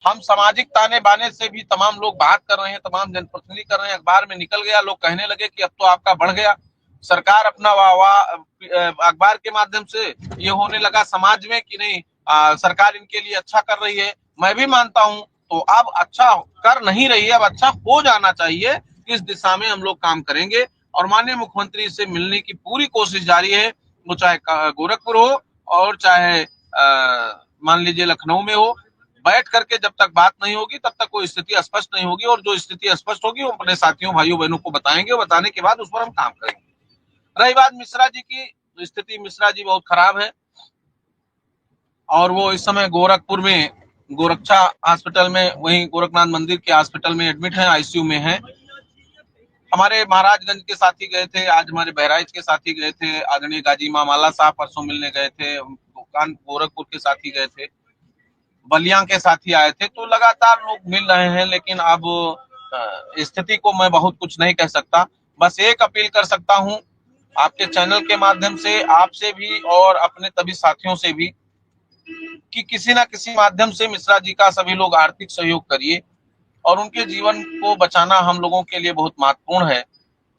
हम सामाजिक ताने बाने से भी तमाम लोग बात कर रहे हैं, तमाम जनप्रतिनिधि कर रहे हैं, अखबार में निकल गया, लोग कहने लगे कि अब तो आपका बढ़ गया। सरकार अपना वाह अखबार के माध्यम से ये होने लगा समाज में कि नहीं, सरकार इनके लिए अच्छा कर रही है। मैं भी मानता हूं, तो अब अच्छा कर नहीं रही है, अब अच्छा हो जाना चाहिए। इस दिशा में हम लोग काम करेंगे और माननीय मुख्यमंत्री से मिलने की पूरी कोशिश जारी है, वो चाहे गोरखपुर हो और चाहे मान लीजिए लखनऊ में हो। बैठ करके जब तक बात नहीं होगी तब तक कोई स्थिति स्पष्ट नहीं होगी, और जो स्थिति स्पष्ट होगी वो अपने साथियों भाइयों बहनों को बताएंगे, और बताने के बाद उस पर हम काम करेंगे। रही बात मिश्रा जी की, तो स्थिति मिश्रा जी बहुत खराब है और वो इस समय गोरखपुर में गोरक्षा हॉस्पिटल में, वहीं गोरखनाथ मंदिर के हॉस्पिटल में एडमिट है, आईसीयू में है। हमारे महाराजगंज के साथी गए थे, आज हमारे बहराइच के साथी गए थे, आदरणीय गाजी मामाला साहब परसों मिलने गए थे, गोरखपुर के साथी गए थे, बलिया के साथी आए थे। तो लगातार लोग मिल रहे हैं, लेकिन अब स्थिति को मैं बहुत कुछ नहीं कह सकता। बस एक अपील कर सकता हूं आपके चैनल के माध्यम से, आपसे भी और अपने सभी साथियों से भी, कि किसी ना किसी माध्यम से मिश्रा जी का सभी लोग आर्थिक सहयोग करिए, और उनके जीवन को बचाना हम लोगों के लिए बहुत महत्वपूर्ण है।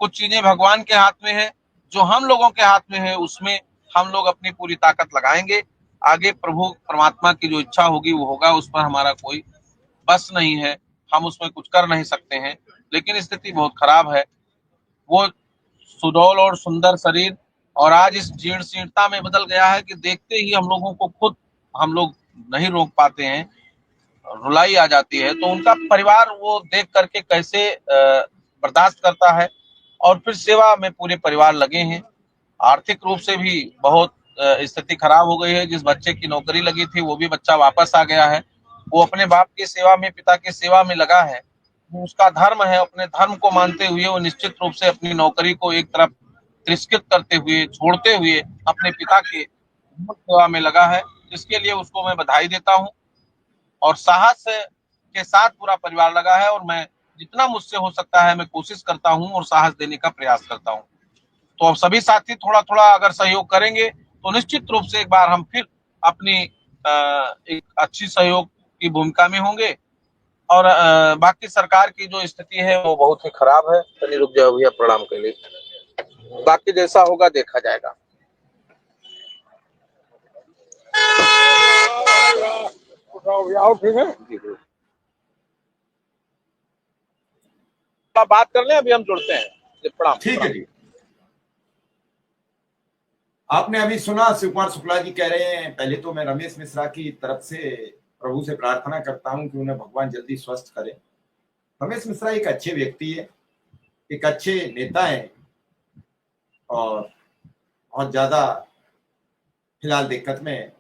कुछ चीजें भगवान के हाथ में है, जो हम लोगों के हाथ में है उसमें हम लोग अपनी पूरी ताकत लगाएंगे। आगे प्रभु परमात्मा की जो इच्छा होगी वो होगा, उस पर हमारा कोई बस नहीं है, हम उसमें कुछ कर नहीं सकते हैं। लेकिन स्थिति बहुत खराब है। वो सुडौल और सुंदर शरीर और आज इस जीर्ण शीर्णता में बदल गया है कि देखते ही हम लोगों को खुद हम लोग नहीं रोक पाते हैं, रुलाई आ जाती है। तो उनका परिवार वो देख करके कैसे बर्दाश्त करता है, और फिर सेवा में पूरे परिवार लगे हैं। आर्थिक रूप से भी बहुत स्थिति खराब हो गई है। जिस बच्चे की नौकरी लगी थी वो भी बच्चा वापस आ गया है, वो अपने बाप की सेवा में, पिता की सेवा में लगा है। उसका धर्म है, अपने धर्म को मानते हुए वो निश्चित रूप से अपनी नौकरी को एक तरफ तिरस्कृत करते हुए, छोड़ते हुए अपने पिता के सेवा में लगा है। इसके लिए उसको मैं बधाई देता हूँ, और साहस के साथ पूरा परिवार लगा है, और मैं जितना मुझसे हो सकता है मैं कोशिश करता हूँ और साहस देने का प्रयास करता हूँ। तो अब सभी साथी थोड़ा थोड़ा अगर सहयोग करेंगे तो निश्चित रूप से एक बार हम फिर अपनी एक अच्छी सहयोग की भूमिका में होंगे। और बाकी सरकार की जो स्थिति है वो बहुत ही खराब है। तनी रुक जाओ भैया, प्रणाम के लिए, बाकी जैसा होगा देखा जाएगा। ठीक है, बात कर लें, अभी हम जुड़ते हैं। प्रणाम। ठीक है जी। आपने अभी सुना शिव कुमार शुक्ला जी कह रहे हैं, पहले तो मैं रमेश मिश्रा की तरफ से प्रभु से प्रार्थना करता हूं कि उन्हें भगवान जल्दी स्वस्थ करे। रमेश मिश्रा एक अच्छे व्यक्ति है, एक अच्छे नेता है, और बहुत ज्यादा फिलहाल दिक्कत में।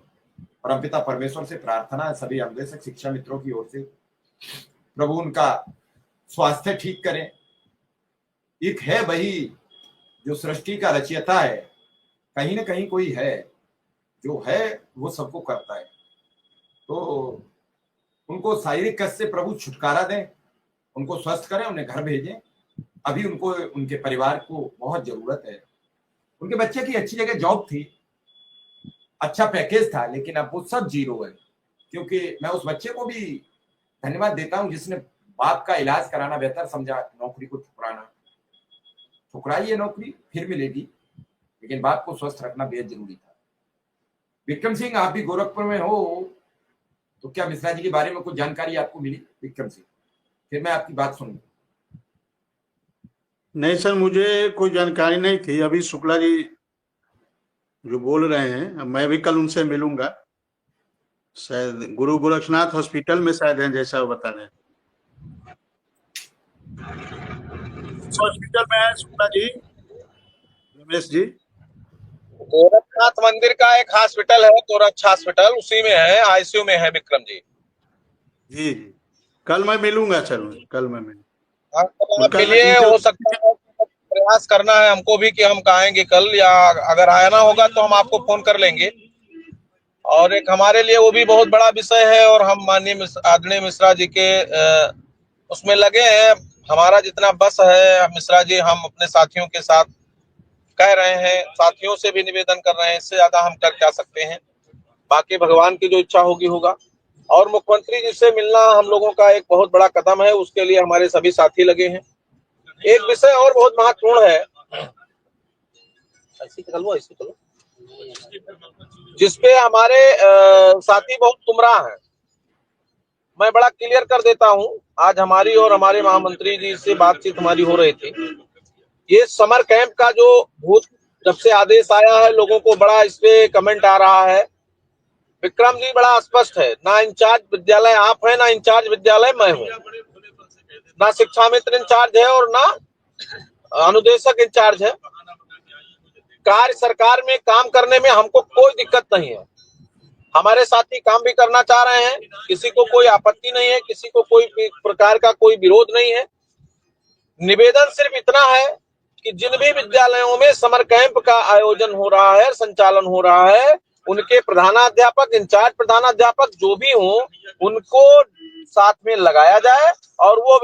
परमपिता परमेश्वर से प्रार्थना है सभी अन्वेषक शिक्षा मित्रों की ओर से, प्रभु उनका स्वास्थ्य ठीक करें। एक है वही जो सृष्टि का रचयिता है, कहीं ना कहीं कोई है जो है वो सबको करता है। तो उनको शारीरिक कष्ट से प्रभु छुटकारा दें, उनको स्वस्थ करें, उन्हें घर भेजें। अभी उनको, उनके परिवार को बहुत जरूरत है। उनके बच्चे की अच्छी जगह जॉब थी, अच्छा पैकेज था, लेकिन अब वो सब जीरो है। क्योंकि मैं उस बच्चे को भी धन्यवाद देता हूं जिसने बाप का इलाज कराना बेहतर समझा नौकरी को ठुकराना। ठुकराइए नौकरी, फिर मिलेगी, लेकिन बाप को स्वस्थ रखना बेहद जरूरी था। विक्रम सिंह, आप भी गोरखपुर में हो, तो क्या मिश्रा जी के बारे में कुछ जानकारी आपको मिली? विक्रम सिंह, फिर मैं आपकी बात सुनूंगा। नहीं सर, मुझे कोई जानकारी नहीं थी। अभी शुक्ला जी जो बोल रहे हैं, मैं भी कल उनसे मिलूंगा। शायद गुरु गोरक्षनाथ हॉस्पिटल में शायद हैं, जैसा वो बता रहे हैं। हॉस्पिटल में है शुक्ला जी, रमेश जी? गोरखनाथ मंदिर का एक हॉस्पिटल है, गोरक्ष हॉस्पिटल, उसी में है, आईसीयू में है विक्रम जी। जी जी, कल मैं मिलूंगा सर, कल मैं मिलूंगा। आप मिलिए, हो सकता है प्रयास करना है हमको भी कि हम आएंगे कल, या अगर आना होगा तो हम आपको फोन कर लेंगे। और एक हमारे लिए वो भी बहुत बड़ा विषय है, और हम माननीय आदरणीय मिश्रा जी के उसमें लगे हैं। हमारा जितना बस है मिश्रा जी, हम अपने साथियों के साथ कह रहे हैं, साथियों से भी निवेदन कर रहे हैं, इससे ज्यादा हम कर क्या सकते हैं। बाकी भगवान की जो इच्छा होगी होगा। और मुख्यमंत्री जी से मिलना हम लोगों का एक बहुत बड़ा कदम है, उसके लिए हमारे सभी साथी लगे हैं। एक विषय और बहुत महत्वपूर्ण है, जिसपे हमारे साथी बहुत गुमराह हैं। मैं बड़ा क्लियर कर देता हूं, आज हमारी और हमारे महामंत्री जी से बातचीत हमारी हो रही थी। ये समर कैंप का जो भूत जब से आदेश आया है, लोगों को बड़ा इस पे कमेंट आ रहा है। विक्रम जी, बड़ा स्पष्ट है, ना इंचार्ज विद्यालय आप हैं, ना इंचार्ज विद्यालय मैं हूं, ना शिक्षा मित्र इंचार्ज है और ना अनुदेशक इंचार्ज है। कार्य सरकार में काम करने में हमको कोई दिक्कत नहीं है। हमारे साथी काम भी करना चाह रहे हैं, किसी को कोई आपत्ति नहीं है, किसी को कोई प्रकार का कोई विरोध नहीं है। निवेदन सिर्फ इतना है कि जिन भी विद्यालयों में समर कैंप का आयोजन हो रहा है, संचालन हो रहा है, उनके प्रधानाध्यापक, इंचार्ज प्रधानाध्यापक जो भी हों, उनको साथ में लगाया जाए और वो